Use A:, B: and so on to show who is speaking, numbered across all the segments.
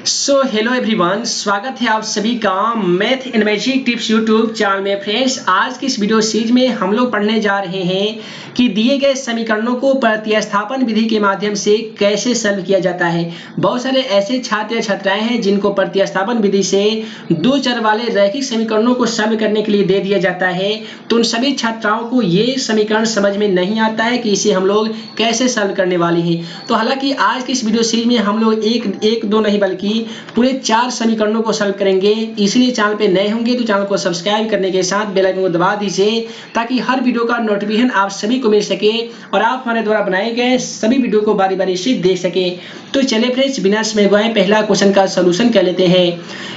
A: Hello everyone, स्वागत है आप सभी का math and magic tips YouTube channel में। फ्रेंड्स, आज की इस वीडियो सीरीज में हम लोग पढ़ने जा रहे हैं कि दिए गए समीकरणों को प्रतिस्थापन विधि के माध्यम से कैसे सॉल्व किया जाता है। बहुत सारे ऐसे छात्र या छात्राएं हैं जिनको प्रतिस्थापन विधि से दो चर वाले रैखिक समीकरणों को सॉल्व करने के लिए दे दिया जाता है, तो उन सभी छात्राओं को ये समीकरण समझ में नहीं आता है कि इसे हम लोग कैसे सॉल्व करने वाले हैं। तो हालांकि आज की इस वीडियो सीरीज में हम लोग एक दो नहीं बल्कि पूरे 4 समीकरणों को सॉल्व करेंगे। इसलिए चैनल पे नए होंगे तो चैनल को सब्सक्राइब करने के साथ बेल आइकन को दबा दीजिए ताकि हर वीडियो का नोटिफिकेशन आप सभी को मिल सके और आप हमारे द्वारा बनाए गए सभी वीडियो को बारी बारी से देख सके। तो चलिए फ्रेंड्स, बिना समय गवाए पहला क्वेश्चन का सॉल्यूशन कर लेते हैं।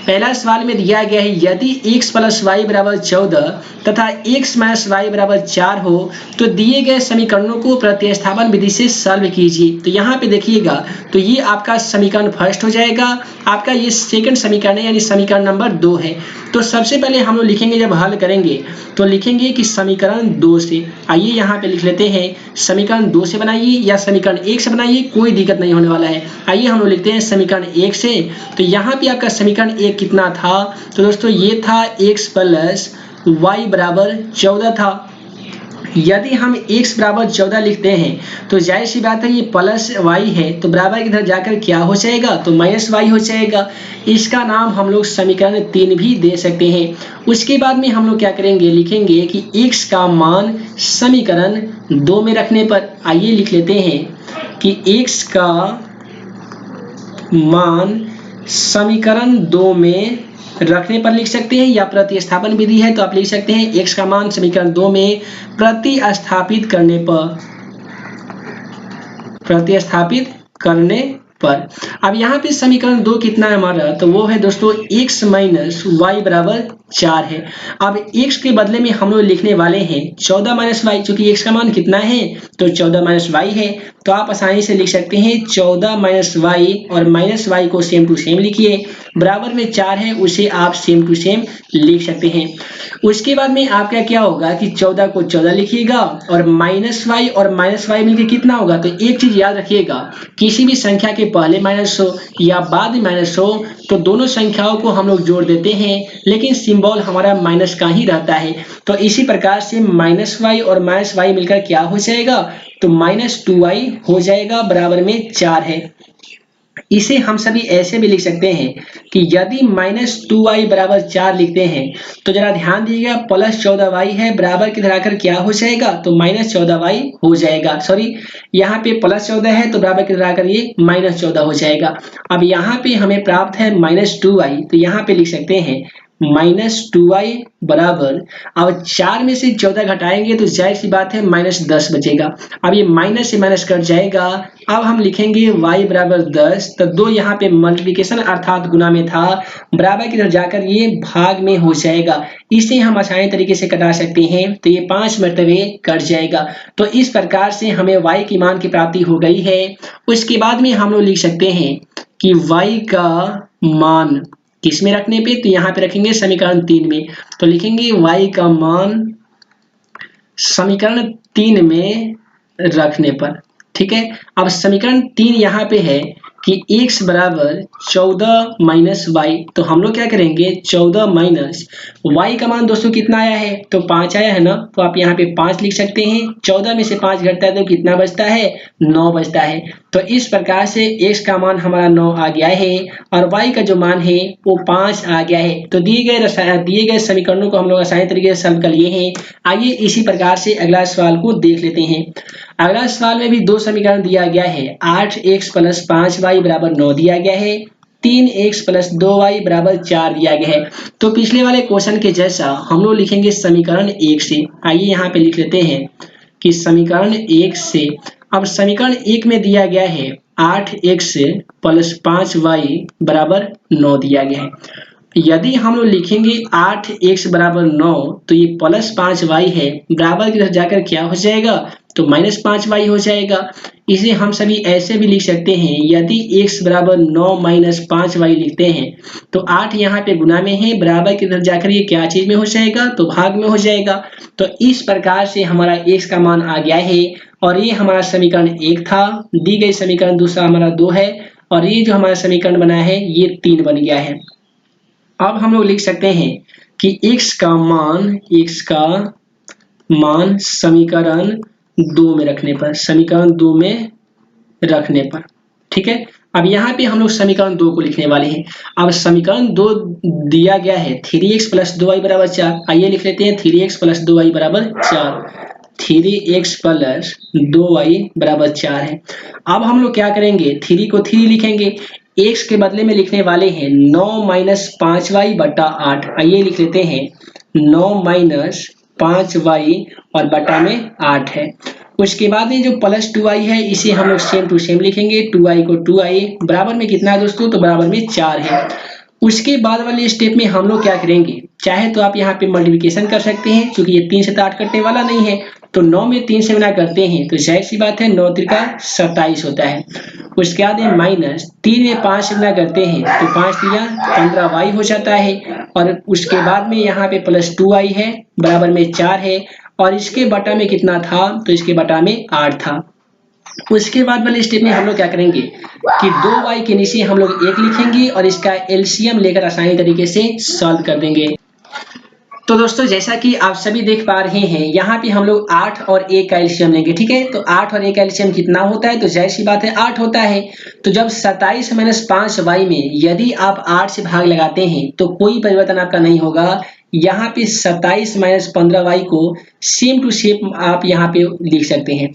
A: पहला सवाल में दिया गया है, यदि x + y = 14 तथा x - y = 4 हो तो दिए गए समीकरणों को प्रतिस्थापन विधि से सॉल्व कीजिए। तो यहाँ पे देखिएगा, तो ये आपका समीकरण फर्स्ट हो जाएगा, आपका ये सेकंड समीकरण है, यानी समीकरण नंबर 2 है। तो सबसे पहले हम लोग लिखेंगे, जब हल करेंगे तो लिखेंगे कि समीकरण 2 से। आइए यहाँ पे लिख लेते हैं, समीकरण 2 से बनाइए या समीकरण 1 से बनाइए, कोई दिक्कत नहीं होने वाला है। आइए हम लोग लिखते हैं समीकरण 1 से। तो यहाँ पे आपका समीकरण 1 कितना था? तो दोस्तों ये था x + y = 14 था। यदि हम x = 14 लिखते हैं तो जाहिर सी बात है ये प्लस y है, तो बराबर की तरफ जाकर क्या हो जाएगा? तो -y हो जाएगा। इसका नाम हम लोग समीकरण 3 भी दे सकते हैं। उसके बाद में हम लोग क्या करेंगे, लिखेंगे कि x का मान समीकरण 2 में रखने पर, आइए लिख लेते हैं कि x का मान समीकरण 2 में रखने पर लिख सकते हैं, या प्रतिस्थापन विधि है तो आप लिख सकते हैं x का मान समीकरण 2 में प्रतिस्थापित करने पर। अब यहाँ पे समीकरण 2 कितना है हमारा? तो वो है दोस्तों x - y = 4 है। अब x के बदले में हम लोग लिखने वाले हैं 14 - y, चूंकि x का मान कितना है तो 14 - y है, तो आप आसानी से लिख सकते हैं 14 - y, और -y को सेम टू सेम लिखिए, बराबर में 4 है उसे आप सेम टू सेम लिख सकते हैं। उसके बाद में आपका क्या होगा कि 14 को 14 लिखिएगा और -y और -y मिलकर कितना होगा? तो एक चीज याद रखिएगा, किसी भी संख्या के पहले माइनस हो या बाद में माइनस हो तो दोनों संख्याओं को हम लोग जोड़ देते हैं, लेकिन सिंबल हमारा माइनस का ही रहता है। तो इसी प्रकार से -y और -y मिलकर क्या हो जाएगा? तो -2y हो जाएगा, बराबर में 4 है। इसे हम सभी ऐसे भी लिख सकते हैं कि यदि -2y = 4 लिखते हैं तो जरा ध्यान दीजिएगा, +14y है, बराबर की तरह आकर क्या हो जाएगा? तो -14y हो जाएगा। सॉरी, यहाँ पे +14 है तो बराबर की तरह आकर ये -14 हो जाएगा। अब यहाँ पे हमें प्राप्त है -2y, तो यहाँ पे लिख सकते हैं -2y बराबर, अब 4 में से 14 घटाएंगे तो जाहिर सी बात है -10 बचेगा। अब ये माइनस से माइनस कट जाएगा। अब हम लिखेंगे y = 10, तो 2 यहाँ पे मल्टीप्लिकेशन अर्थात गुना में था, बराबर की तरफ जाकर ये भाग में हो जाएगा। इसे हम आसानी तरीके से कटा सकते हैं, तो ये 5 मरतबे कट जाएगा। तो इस प्रकार से हमें y की मान की प्राप्ति हो गई है। उसके बाद में हम लोग लिख सकते हैं कि y का मान किस में रखने पे? तो यहाँ पे रखेंगे समीकरण 3 में। तो लिखेंगे y का मान समीकरण 3 में रखने पर। ठीक है, अब समीकरण 3 यहाँ पे है कि x = 14 - y, तो हम लोग क्या करेंगे, 14 - y का मान दोस्तों कितना आया है? तो 5 आया है ना, तो आप यहाँ पे 5 लिख सकते हैं। 14 में से 5 घटता है तो कितना बचता है? 9 बचता है। तो इस प्रकार से x का मान हमारा 9 आ गया है और y का जो मान है वो 5 आ गया है। तो दिए गए समीकरणों को हम लोग आसानी तरीके से सॉल्व कर लिए हैं। आइए इसी प्रकार से अगला सवाल को देख लेते हैं। अगला सवाल में भी 2 समीकरण दिया गया है। 8x + 5y = 9 दिया गया है, 3x + 2y = 4 दिया गया है। तो पिछले वाले क्वेश्चन के जैसा हम लोग लिखेंगे समीकरण 1 से। आइए यहाँ पे लिख लेते हैं कि समीकरण 1 से। अब समीकरण 1 में दिया गया है 8x + 5y = 9 दिया गया है। यदि हम लोग लिखेंगे 8x = 9, तो ये +5y है, बराबर की तरफ जाकर क्या हो जाएगा? तो -5y हो जाएगा। इसे हम सभी ऐसे भी लिख सकते हैं, यदि x = 9 - 5y लिखते हैं तो 8 यहाँ पे गुना में है, बराबर की तरफ जाकर ये क्या चीज में हो जाएगा? तो भाग में हो जाएगा। तो इस प्रकार से हमारा x का मान आ गया है और ये हमारा समीकरण 1 था। दी गई समीकरण दूसरा हमारा 2 है और ये जो हमारा समीकरण बना है ये 3 बन गया है। अब हम लोग लिख सकते हैं कि x का मान समीकरण 2 में रखने पर, समीकरण 2 में रखने पर, ठीक है। अब यहाँ पे हम लोग समीकरण 2 को लिखने वाले हैं। अब समीकरण 2 दिया गया है 3x + 2y = 4। आइए लिख लेते हैं 3x + 2y = 4। 3x + 2y = 4 है। अब हम लोग क्या करेंगे, 3 को 3 लिखेंगे, x के बदले में लिखने वाले हैं 9 - 5y / 8। आइए लिख लेते हैं 9 - 5y और बटा में 8 है। उसके बाद में जो +2i है इसे हम लोग सेम टू सेम लिखेंगे, 2i को 2i बराबर में कितना है दोस्तों, तो बराबर में 4 है। उसके बाद वाले स्टेप में हम लोग क्या करेंगे, चाहे तो आप यहाँ पे मल्टीप्लिकेशन कर सकते हैं, क्योंकि ये 3 से तो 8 कटने वाला नहीं है, तो 9 में 3 से गुणा करते हैं तो जाहिर सी बात है 9 त्रिका 27 होता है। उसके बाद में -3 में 5 से गुणा करते हैं तो 5 तिया 15y हो जाता है। और उसके बाद में यहाँ पे +2i है बराबर में 4 है, और इसके बटा में कितना था, तो इसके बटा में 8 था। उसके बाद वाले स्टेप में हम लोग क्या करेंगे कि 2y के नीचे हम लोग 1 लिखेंगे और इसका एलसीएम लेकर आसानी तरीके से सॉल्व कर देंगे। तो दोस्तों जैसा कि आप सभी देख पा रहे हैं यहाँ पे हम लोग 8 और 1 का एलसीएम लेंगे, ठीक है। तो 8 और 1 का एलसीएम कितना होता है, तो जाहिर सी बात है 8 होता है। तो जब 27 - 5y में यदि आप 8 से भाग लगाते हैं तो कोई परिवर्तन आपका नहीं होगा। यहाँ पे 27 - 15y को सेम टू सेम आप यहाँ पे लिख सकते हैं।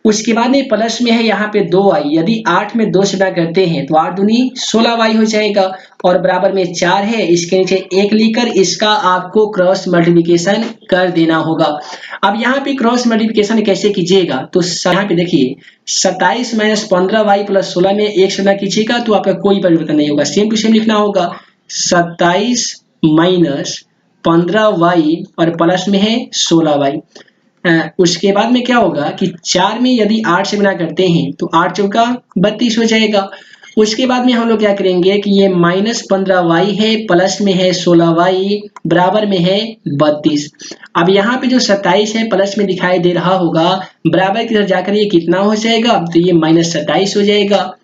A: उसके बाद में प्लस में है यहाँ पे 2y, यदि 8 में 2 से गुणा करते हैं तो 8 दूनी 16y हो जाएगा, और बराबर में 4 है, इसके नीचे 1 लिखकर इसका आपको क्रॉस मल्टीप्लिकेशन कर देना होगा। अब यहाँ पे क्रॉस मल्टीप्लिकेशन कैसे कीजिएगा, तो यहाँ पे देखिए 27 - 15y + 16 में 1 से गुणा कीजिएगा तो आपका कोई परिवर्तन नहीं होगा, सेम टू सेम लिखना होगा। 27 - 15y और प्लस में है 16y। उसके बाद में क्या होगा कि 4 में यदि 8 से गुणा करते हैं तो 8 चौका 32 हो जाएगा। उसके बाद में हम लोग क्या करेंगे कि ये -15y है, प्लस में है 16y बराबर में है 32। अब यहाँ पे जो 27 है प्लस में दिखाई दे रहा होगा, बराबर की तरफ जाकर ये कितना हो जाएगा, तो ये -27 हो जाएगा।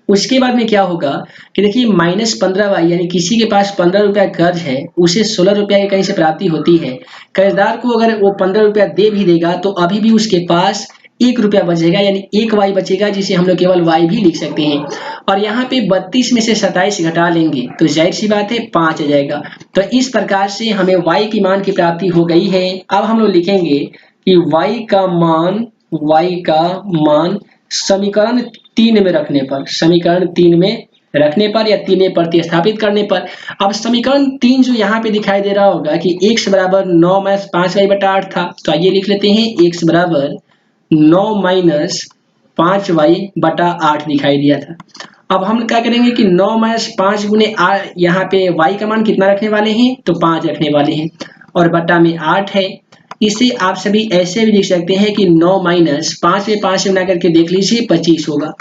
A: उसके बाद में क्या होगा कि देखिए -15y, यानी किसी के पास 15 रुपया कर्ज है, उसे 16 रुपया की कहीं से प्राप्ति होती है। कर्जदार को अगर वो 15 रुपया दे भी देगा तो अभी भी उसके पास 1 रुपया बचेगा, यानी 1 y बचेगा, जिसे हम लोग केवल y भी लिख सकते हैं। और यहाँ पे 32 में से 27 घटा लेंगे तो जाहिर सी बात है 5 आ जाएगा। तो इस प्रकार से हमें y की मान की प्राप्ति हो गई है। अब हम लोग लिखेंगे कि y का मान समीकरण 3 में रखने पर, समीकरण 3 में रखने पर या 3 में प्रतिस्थापित करने पर। अब समीकरण 3 जो यहाँ पे दिखाई दे रहा होगा कि x बराबर 9 - 5y / 8 था, तो आइए लिख लेते हैं x बराबर 9 - 5y / 8 दिखाई दिया था। अब हम क्या करेंगे कि 9 - 5 गुने यहाँ पे y का मान कितना रखने वाले हैं, तो 5 रखने वाले हैं, और बटा में 8 है। इसे आप सभी ऐसे भी लिख सकते हैं कि 9 - 5 में 5 से गुणा करके देख लीजिए 25 होगा।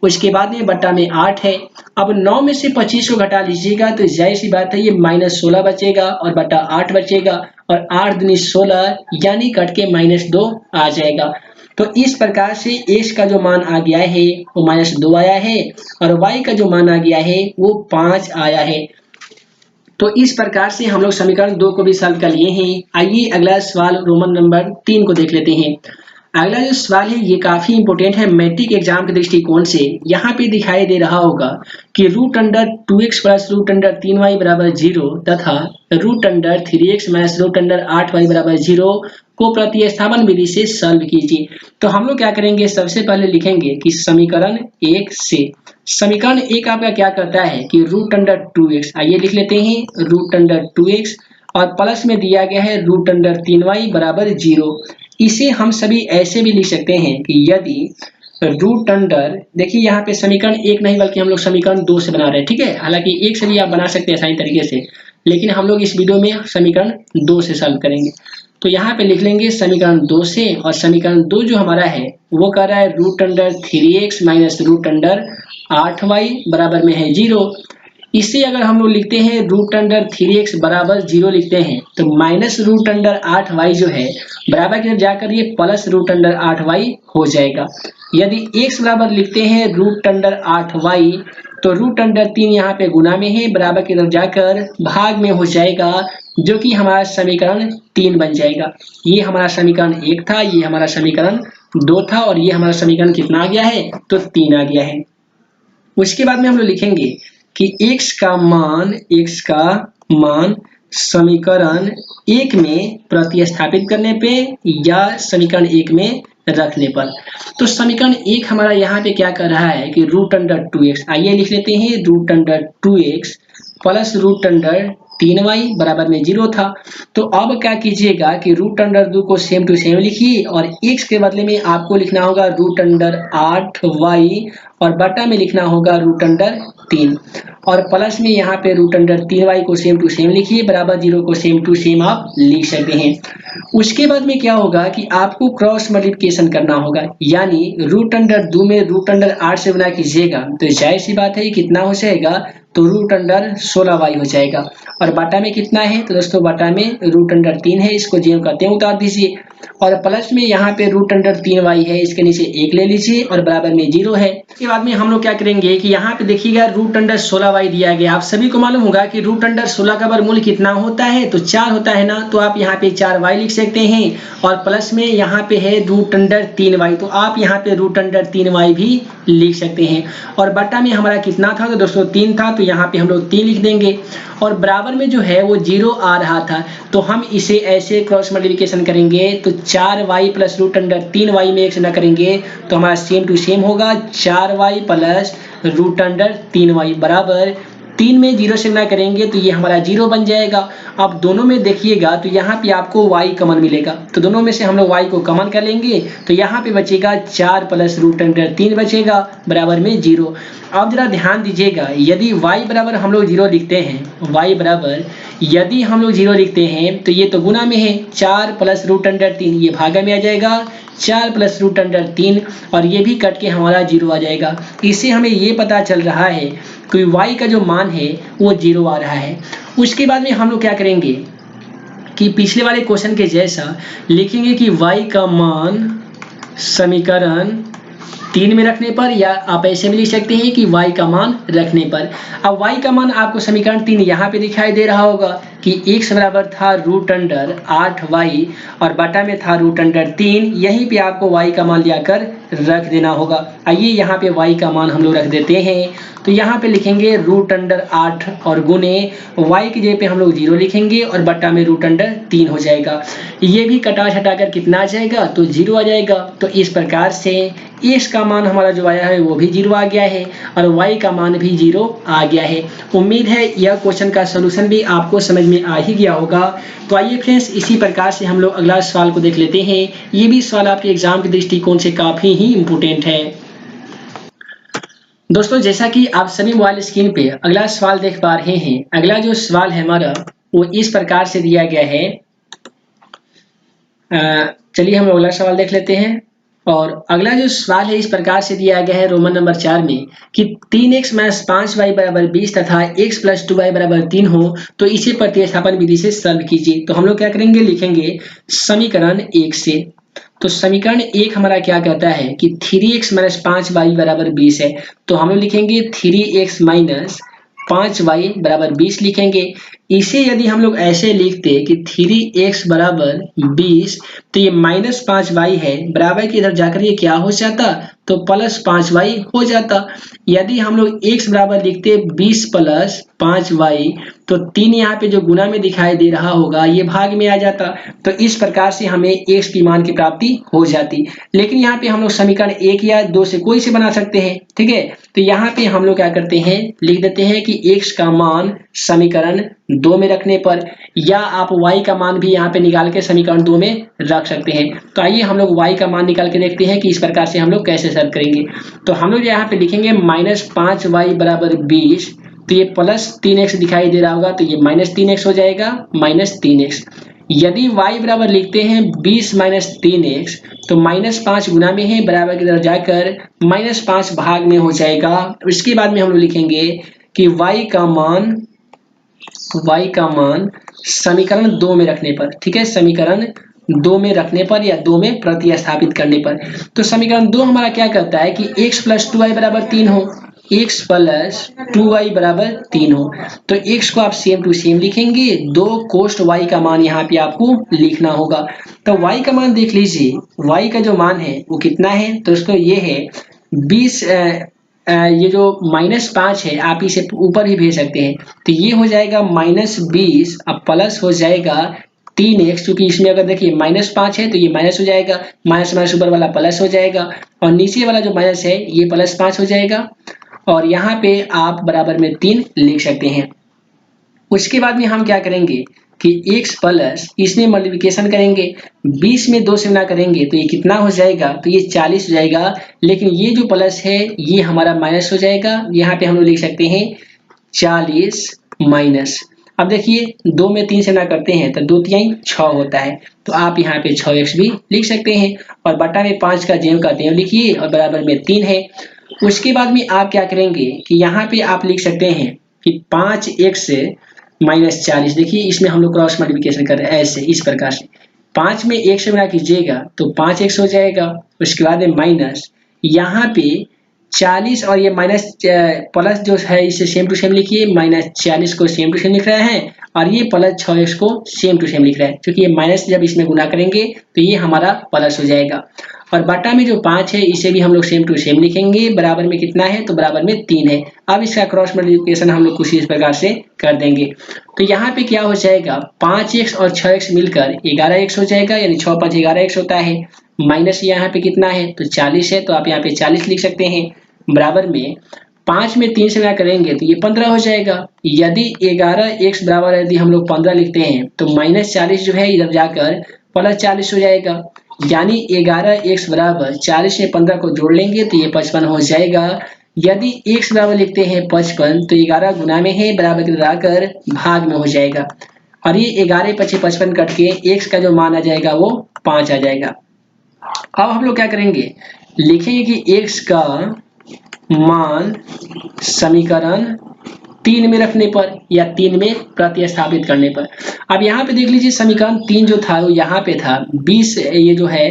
A: उसके बाद में बटा में 8 है। अब 9 में से 25 को घटा लीजिएगा तो जाहिर सी बात है ये -16 बचेगा और बटा 8 बचेगा, और 8 दूनी 16 यानी कट के -2 आ जाएगा। तो इस प्रकार से x का जो मान आ गया है वो -2 आया है, और y का जो मान आ गया है वो 5 आया है। तो इस प्रकार से हम लोग समीकरण 2 को भी सॉल्व कर लिए हैं। आइए अगला सवाल रोमन नंबर 3 को देख लेते हैं। अगला जो सवाल है ये काफी इंपॉर्टेंट है मैट्रिक एग्जाम के दृष्टिकोण से। यहाँ पे दिखाई दे रहा होगा कि √2x + √3y = 0 तथा √3x - √8y = 0 को प्रतिस्थापन विधि से सॉल्व कीजिए। तो हम लोग क्या करेंगे, सबसे पहले लिखेंगे कि समीकरण 1 से, समीकरण 1 आपका क्या करता है कि √2x, आइए लिख लेते हैं √2x, और प्लस में दिया गया है √3y = 0। इसे हम सभी ऐसे भी लिख सकते हैं कि यदि देखिए यहाँ पे समीकरण 1 नहीं बल्कि हम लोग समीकरण 2 से बना रहे हैं, ठीक है। हालांकि 1 से भी आप बना सकते हैं आसानी तरीके से, लेकिन हम लोग इस वीडियो में समीकरण 2 से सॉल्व करेंगे। तो यहाँ पे लिख लेंगे समीकरण 2 से, और समीकरण 2 जो हमारा है वो कर रहा है √3x - √8y बराबर में है 0। इसे अगर हम लोग लिखते हैं √3x बराबर 0 लिखते हैं तो -√8y जो है बराबर की तरफ जाकर ये +√8y हो जाएगा। यदि x बराबर लिखते हैं रूट अंडर 8y, तो रूट अंडर 3 यहाँ पे गुना में है, बराबर की तरफ जाकर भाग में हो जाएगा, जो कि हमारा समीकरण 3 बन जाएगा। ये हमारा समीकरण 1 था, ये हमारा समीकरण 2 था, और ये हमारा समीकरण कितना आ गया है, तो 3 आ गया है। उसके बाद में हम लोग लिखेंगे कि x का मान समीकरण 1 में प्रतिस्थापित करने पे या समीकरण 1 में रखने पर। तो समीकरण 1 हमारा यहाँ पे क्या कर रहा है कि रूट अंडर 2x, आइए लिख लेते हैं, root under 2x plus root under 3y बराबर में 0 था। तो अब क्या कीजिएगा कि रूट अंडर 2 को सेम टू सेम लिखिए, और x के बदले में आपको लिखना होगा रूट अंडर 8y, और बटा में लिखना होगा रूट अंडर 3, और प्लस में यहाँ पे रूट अंडर 3y को सेम टू सेम लिखिए, बराबर 0 को सेम टू सेम आप लिख सकते हैं। उसके बाद में क्या होगा कि आपको क्रॉस मल्टीप्लिकेशन करना होगा, यानी रूट अंडर 2 में रूट अंडर 8 से गुना कीजिएगा, तो जाहिर सी बात है कितना हो जाएगा, तो रूट अंडर 16y हो जाएगा। और बटा में कितना है, तो दोस्तों बटा में रूट अंडर 3 है, इसको जेम करते हैं उतार दीजिए, और प्लस में यहाँ पे रूट अंडर 3y है, इसके नीचे 1 ले लीजिए, और बराबर में 0 है। इसके बाद में हम लोग क्या करेंगे कि यहाँ पे देखिएगा रूट अंडर 16y दिया गया, आप सभी को मालूम होगा कि रूट अंडर 16 का वर्गमूल कितना होता है, तो 4 होता है ना, तो आप यहाँ पे 4y लिख सकते हैं, और प्लस में यहाँ पे है रूट अंडर 3y, तो आप यहाँ पे रूट अंडर 3y भी लिख सकते हैं। और बटा में हमारा कितना था, तो दोस्तों 3 था, तो यहाँ पे हम लोग 3 लिख देंगे, और बराबर में जो है वो 0 आ रहा था, तो हम इसे ऐसे क्रॉस मल्टीप्लिकेशन करेंगे, तो 4y plus root under 3y में 1 से न करेंगे तो हमारा सेम टू सेम होगा, 4y plus root under 3y बराबर 3 में 0 से गुना करेंगे तो ये हमारा 0 बन जाएगा। अब दोनों में देखिएगा तो यहाँ पे आपको y कॉमन मिलेगा, तो दोनों में से हम लोग y को कॉमन कर लेंगे, तो यहाँ पे बचेगा 4 प्लस रूट अंडर 3 बचेगा, बराबर में 0। अब जरा ध्यान दीजिएगा, यदि y बराबर हम लोग 0 लिखते हैं, y बराबर यदि हम लोग 0 लिखते हैं तो ये तो गुना में है, 4 प्लस रूट अंडर 3 ये भागा में आ जाएगा, 4 प्लस रूट अंडर 3, और ये भी कट के हमारा 0 आ जाएगा। इससे हमें ये पता चल रहा है कि y का जो मान है वो 0 आ रहा है। उसके बाद में हम लोग क्या करेंगे कि पिछले वाले क्वेश्चन के जैसा लिखेंगे कि y का मान समीकरण 3 में रखने पर, या आप ऐसे भी लिख सकते हैं कि y का मान रखने पर। अब y का मान आपको समीकरण 3 यहाँ पे दिखाई दे रहा होगा कि x बराबर था रूट अंडर 8y और बटा में था रूट अंडर 3, यहीं पे आपको y का मान लियाकर रख देना होगा। आइए यहाँ पे y का मान हम लोग रख देते हैं, तो यहाँ पे लिखेंगे रूट अंडर 8 और गुने y की जगह पे हम लोग 0 लिखेंगे और बटा में रूट अंडर 3 हो जाएगा। ये भी कटा छटाकर कितना आ जाएगा, तो 0 आ जाएगा। तो इस प्रकार से x का मान हमारा जो आया है वो भी 0 आ गया है और y का मान भी 0 आ गया है। उम्मीद है यह क्वेश्चन का सलूशन भी आपको समझ में आ ही गया होगा। तो आइए फ्रेंड्स, इसी प्रकार से हम लोग अगला सवाल को देख लेते हैं। ये भी सवाल आपके एग्जाम के दृष्टिकोण से काफी ही इम्पोर्टेंट है। दोस्तों, जैसा कि आप सभी मोबाइल स्क्रीन पे अगला सवाल देख पा रहे हैं, अगला जो सवाल है हमारा वो इस प्रकार से दिया गया है। चलिए हम अगला सवाल देख लेते हैं। और अगला जो सवाल है इस प्रकार से दिया गया है रोमन नंबर 4 में कि 3x माइनस 5y बराबर 20 तथा x प्लस 2y बराबर 3 हो तो इसे प्रतिस्थापन विधि से सॉल्व कीजिए। तो हम लोग क्या करेंगे, लिखेंगे समीकरण 1 से। तो समीकरण 1 हमारा क्या कहता है कि 3x माइनस 5y बराबर 20 है, तो हम लोग लिखेंगे 3x माइनस 5y बराबर 20 लिखेंगे। इसे यदि हम लोग ऐसे लिखते कि 3x बराबर 20, तो ये माइनस 5y है, बराबर की इधर जाकर ये क्या हो जाता, तो प्लस 5y हो जाता। यदि हम लोग x बराबर लिखते 20 प्लस 5y, तो 3 यहाँ पे जो गुना में दिखाई दे रहा होगा ये भाग में आ जाता। तो इस प्रकार से हमें x की मान की प्राप्ति हो जाती। लेकिन यहाँ पे हम लोग समीकरण 1 या 2 से कोई से बना सकते हैं, ठीक है। तो यहाँ पे हम लोग क्या करते हैं, लिख देते हैं कि x का मान समीकरण 2 में रखने पर, या आप y का मान भी यहाँ पे निकाल के समीकरण 2 में रख सकते हैं। तो आइए हम लोग y का मान निकाल के देखते हैं कि इस प्रकार से हम लोग कैसे सॉल्व करेंगे। तो हम लोग यहाँ पे लिखेंगे माइनस 5y बराबर 20, तो ये प्लस 3x दिखाई दे रहा होगा, तो ये माइनस 3x हो जाएगा, माइनस 3x। यदि y बराबर लिखते हैं 20 माइनस 3x, तो माइनस 5 गुना में है, बराबर की तरफ जाकर माइनस 5 भाग में हो जाएगा। इसके बाद में हम लोग लिखेंगे कि y का मान समीकरण 2 में रखने पर, ठीक है, समीकरण 2 में रखने पर या 2 में प्रतिस्थापित करने पर। तो समीकरण 2 हमारा क्या कहता है कि x प्लस 2y बराबर 3 हो, x प्लस 2y बराबर 3 हो। तो x को आप सेम टू सेम लिखेंगे, 2 कोष्ट y का मान यहाँ पे आपको लिखना होगा। तो y का मान देख लीजिए, y का जो मान है वो कितना है, तो उसको ये है 20, ये जो -5 है आप इसे ऊपर ही भेज सकते हैं, तो ये हो जाएगा -20 अब प्लस हो जाएगा 3x, क्योंकि इसमें अगर देखिए -5 है तो ये माइनस हो जाएगा, माइनस माइनस ऊपर वाला प्लस हो जाएगा और नीचे वाला जो माइनस है ये +5 हो जाएगा और यहाँ पे आप बराबर में 3 लिख सकते हैं। उसके बाद में हम क्या करेंगे कि x प्लस इसमें मल्टीप्लिकेशन करेंगे, 20 में 2 से गुना करेंगे तो ये कितना हो जाएगा, तो ये 40 हो जाएगा, लेकिन ये जो प्लस है ये हमारा माइनस हो जाएगा। यहाँ पे हम लोग लिख सकते हैं 40 माइनस। अब देखिए 2 में 3 से गुना करते हैं तो 2 तिहाई 6 होता है, तो आप यहाँ पे 6x भी लिख सकते हैं और बटा में 5 का ज्यों का त्यों लिखिए और बराबर में 3 है। उसके बाद में आप क्या करेंगे कि यहाँ पे आप लिख सकते हैं कि 5x -40, देखिए इसमें हम लोग क्रॉस मल्टीप्लिकेशन कर रहे हैं ऐसे इस प्रकार से, 5 में 1 से गुणा कीजिएगा तो 5x हो जाएगा। उसके बाद में माइनस यहाँ पे 40 और ये माइनस प्लस जो है इसे सेम टू सेम लिखिए, -40 को सेम टू सेम लिख रहे हैं और ये प्लस 6x को सेम टू सेम लिख रहे हैं, क्योंकि ये माइनस जब इसमें गुना करेंगे तो ये हमारा प्लस हो जाएगा। और बटा में जो 5 है इसे भी हम लोग सेम टू सेम लिखेंगे, बराबर में कितना है, तो बराबर में 3 है। अब इसका क्रॉस मल्टीप्लिकेशन हम लोग कुछ इस प्रकार से कर देंगे, तो यहाँ पे क्या हो जाएगा 5x और 6x मिलकर 11x हो जाएगा, यानी 6 5 11x होता है। माइनस यहाँ पे कितना है, तो 40 है, तो आप यहाँ पे 40 लिख सकते हैं, बराबर में 5 में 3 से गुणा करेंगे तो ये 15 हो जाएगा। यदि 11x बराबर यदि हम लोग 15 लिखते हैं तो -40 जो है इधर जाकर +40 हो जाएगा, यानी 11x बराबर 40 में 15 को जोड़ लेंगे तो ये 55 हो जाएगा। यदि x बराबर लिखते हैं 55 तो 11 गुना में है, बराबर के लगाकर भाग में हो जाएगा और ये 11 × 55 कट के x का जो मान आ जाएगा वो 5 आ जाएगा। अब हम लोग क्या करेंगे, लिखेंगे कि x का मान समीकरण 3 में रखने पर या 3 में प्रतिस्थापित करने पर। अब यहाँ पे देख लीजिए समीकरण 3 जो था वो यहाँ पे था 20, ये जो है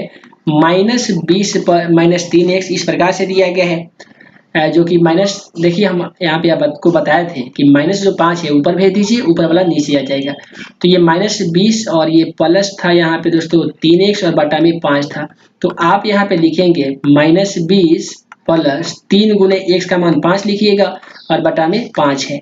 A: -20 पर -3x इस प्रकार से दिया गया है, जो कि माइनस, देखिए हम यहाँ पे आपको बताए थे कि माइनस जो 5 है ऊपर भेज दीजिए, ऊपर वाला नीचे आ जाएगा, तो ये -20 और ये प्लस था यहाँ पे दोस्तों 3x और बटा में 5 था, तो आप यहाँ पे लिखेंगे -20 प्लस 3 गुने x का मान 5 लिखिएगा और बटा में 5 है।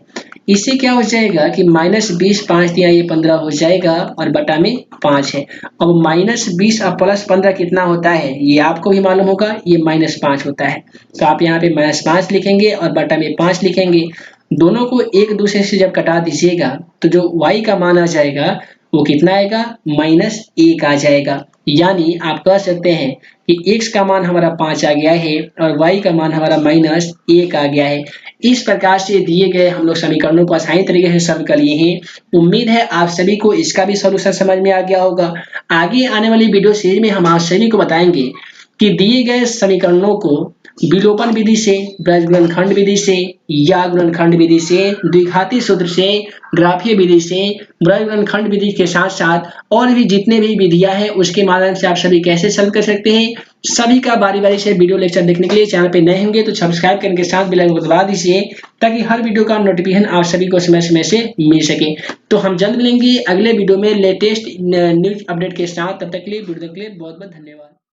A: इससे क्या हो जाएगा कि -20 5 दिया ये 15 हो जाएगा और बटा में 5 है। अब -20 और +15 कितना होता है ये आपको भी मालूम होगा, ये -5 होता है, तो आप यहाँ पे -5 लिखेंगे और बटा में 5 लिखेंगे। दोनों को एक दूसरे से जब कटा दीजिएगा तो जो y का मान आ जाएगा वो कितना आएगा, -1 आ जाएगा। यानी आप कह सकते हैं कि x का मान हमारा 5 आ गया है और y का मान हमारा -1 आ गया है। इस प्रकार से दिए गए हम लोग समीकरणों को आसानी तरीके से सॉल्व कर लिए हैं। उम्मीद है आप सभी को इसका भी सॉल्यूशन समझ में आ गया होगा। आगे आने वाली वीडियो सीरीज में हम आप सभी को बताएंगे कि दिए गए समीकरणों को विलोपन विधि से, ब्रज गुणनखंड विधि से या गुणनखंड विधि से, द्विघाती सूत्र से, ग्राफीय विधि से, ब्रज गुणनखंड विधि के साथ साथ और भी जितने भी विधियां हैं उसके माध्यम से आप सभी कैसे सॉल्व कर सकते हैं, सभी का बारी बारी से वीडियो लेक्चर देखने के लिए चैनल पे नए होंगे तो सब्सक्राइब करने के साथ बेल आइकन को दबा दीजिए ताकि हर वीडियो का नोटिफिकेशन आप सभी को समय समय से मिल सके। तो हम जल्द मिलेंगे अगले वीडियो में लेटेस्ट न्यूज अपडेट के साथ, तब तक के लिए वीडियो के लिए बहुत बहुत धन्यवाद।